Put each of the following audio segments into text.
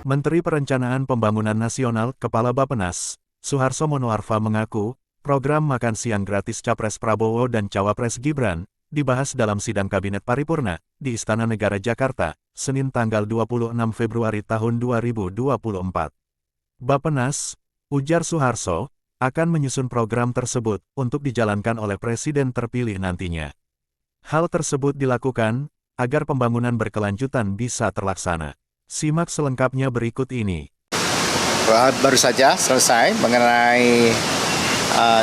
Menteri Perencanaan Pembangunan Nasional Kepala Bappenas, Suharso Monoarfa mengaku, program makan siang gratis Capres Prabowo dan Cawapres Gibran, dibahas dalam sidang Kabinet Paripurna, di Istana Negara Jakarta, Senin tanggal 26 Februari tahun 2024. Bappenas, ujar Suharso, akan menyusun program tersebut untuk dijalankan oleh Presiden terpilih nantinya. Hal tersebut dilakukan, agar pembangunan berkelanjutan bisa terlaksana. Simak selengkapnya berikut ini. Baru saja selesai mengenai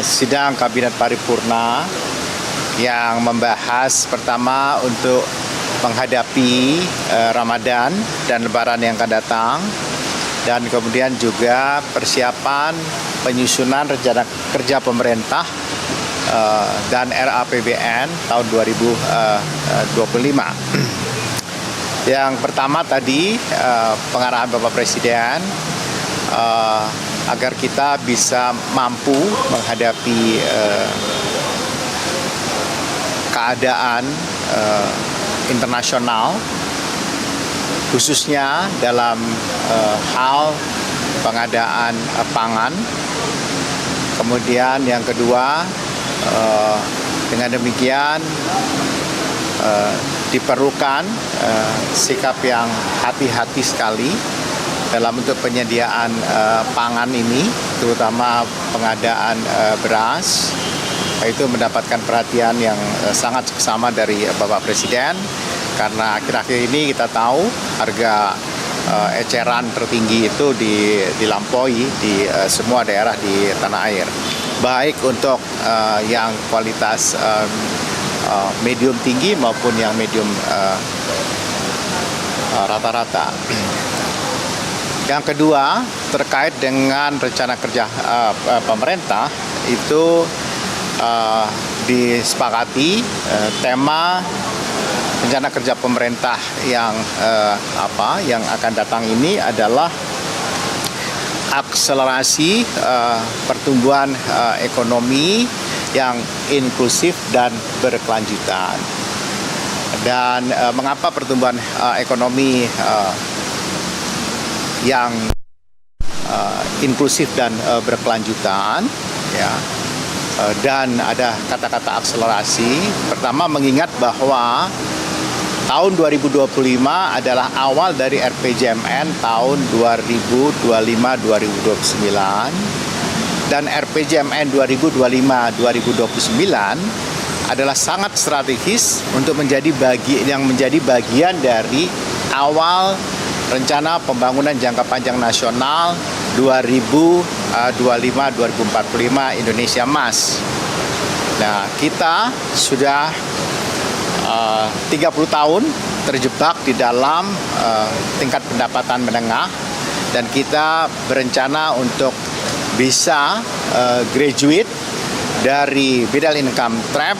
sidang Kabinet Paripurna yang membahas pertama untuk menghadapi Ramadan dan Lebaran yang akan datang, dan kemudian juga persiapan penyusunan rencana kerja pemerintah dan RAPBN tahun 2025. Yang pertama tadi pengarahan Bapak Presiden agar kita bisa mampu menghadapi keadaan internasional, khususnya dalam hal pengadaan pangan. Kemudian yang kedua, dengan demikian diperlukan sikap yang hati-hati sekali dalam bentuk penyediaan pangan ini, terutama pengadaan beras. Itu mendapatkan perhatian yang sangat seksama dari Bapak Presiden, karena akhir-akhir ini kita tahu harga eceran tertinggi itu dilampaui di semua daerah di tanah air, baik untuk yang kualitas medium tinggi maupun yang medium rata-rata. Yang kedua, terkait dengan rencana kerja pemerintah, itu disepakati tema rencana kerja pemerintah yang akan datang ini adalah akselerasi pertumbuhan ekonomi yang inklusif dan berkelanjutan. Dan mengapa pertumbuhan ekonomi yang inklusif dan berkelanjutan, ya, dan ada kata-kata akselerasi. Pertama, mengingat bahwa tahun 2025 adalah awal dari RPJMN tahun 2025-2029. Dan RPJMN 2025-2029 adalah sangat strategis untuk menjadi bagian dari awal rencana pembangunan jangka panjang nasional 2025-2045 Indonesia Emas. Nah, kita sudah 30 tahun terjebak di dalam tingkat pendapatan menengah, dan kita berencana untuk bisa graduate dari middle income trap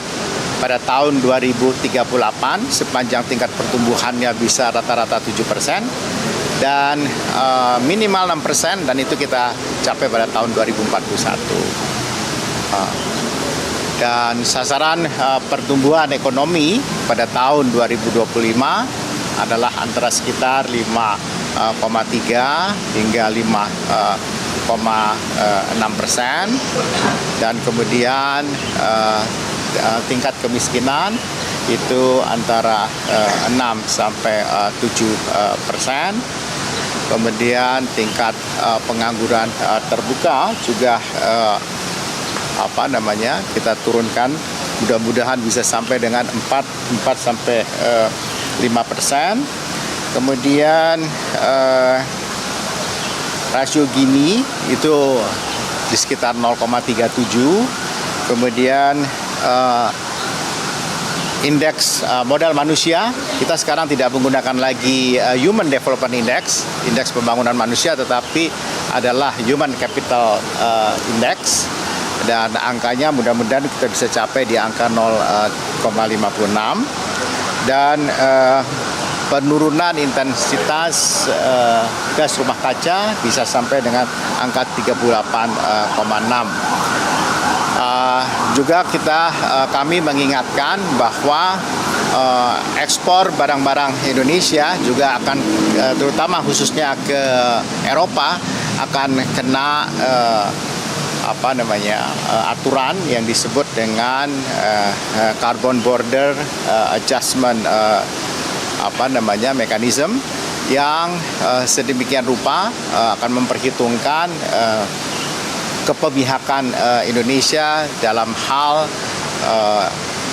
pada tahun 2038 sepanjang tingkat pertumbuhannya bisa rata-rata 7% dan minimal 6%, dan itu kita capai pada tahun 2041. Dan sasaran pertumbuhan ekonomi pada tahun 2025 adalah antara sekitar 5,3 hingga 5,6%, dan kemudian tingkat kemiskinan itu antara 6 sampai 7%. Kemudian tingkat pengangguran terbuka juga kita turunkan, mudah-mudahan bisa sampai dengan 4 sampai 5%. Kemudian rasio Gini itu di sekitar 0,37. Kemudian indeks modal manusia, kita sekarang tidak menggunakan lagi Human Development Index, indeks pembangunan manusia, tetapi adalah Human Capital Index, dan angkanya mudah-mudahan kita bisa capai di angka 0,56. Dan penurunan intensitas gas rumah kaca bisa sampai dengan angka 38,6. Juga kami mengingatkan bahwa ekspor barang-barang Indonesia juga akan terutama khususnya ke Eropa akan kena aturan yang disebut dengan carbon border adjustment mechanism yang sedemikian rupa akan memperhitungkan kepebihakan Indonesia dalam hal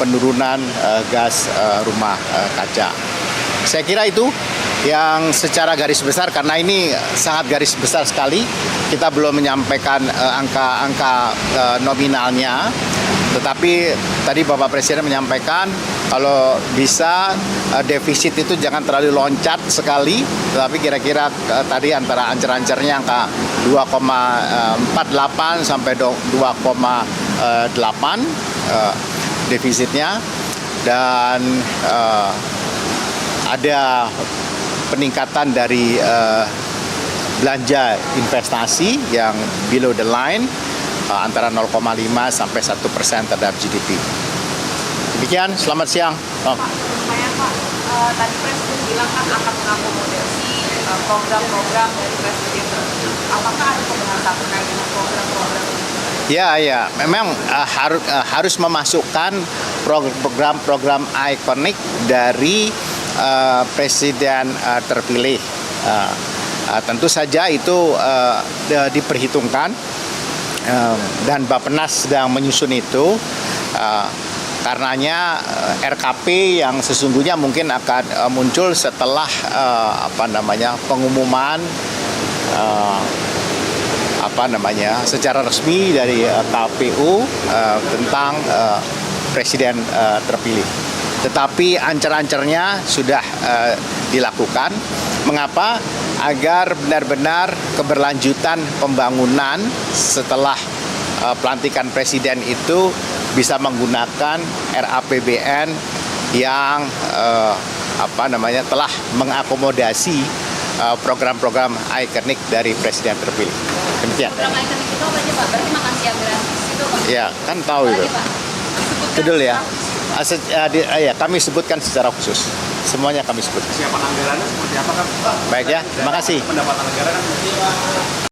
penurunan gas rumah kaca. Saya kira itu yang secara garis besar, karena ini sangat garis besar sekali. Kita belum menyampaikan angka-angka nominalnya, tetapi tadi Bapak Presiden menyampaikan kalau bisa defisit itu jangan terlalu loncat sekali, tetapi kira-kira tadi antara ancer-ancernya angka 2,48 sampai 2,8 defisitnya, dan ada peningkatan dari belanja investasi yang below the line antara 0,5 sampai 1% terhadap GDP. Demikian, selamat siang. Pak, tadi Presiden bilang kan akan mengakomodasi program-program dari Presiden. Apakah ada pembahasan terkait dengan program-program ini? Ya, memang harus memasukkan program-program ikonik dari Presiden terpilih. Tentu saja itu diperhitungkan dan Bappenas sedang menyusun itu. Karenanya RKP yang sesungguhnya mungkin akan muncul setelah pengumuman secara resmi dari KPU tentang Presiden terpilih. Tetapi ancer-ancernya sudah dilakukan. Mengapa? Agar benar-benar keberlanjutan pembangunan setelah pelantikan Presiden itu bisa menggunakan RAPBN yang telah mengakomodasi program-program ikonik dari Presiden terpilih. Demikian. Program ikonik itu apa aja Pak? Berarti makan siang gratis itu Pak? Ya, kan tahu itu. Itu dulu ya. Kami sebutkan secara khusus. Semuanya kami sebut. Siapa anggarannya seperti apa kan? Baik ya, terima kasih. Pendapatan negara kan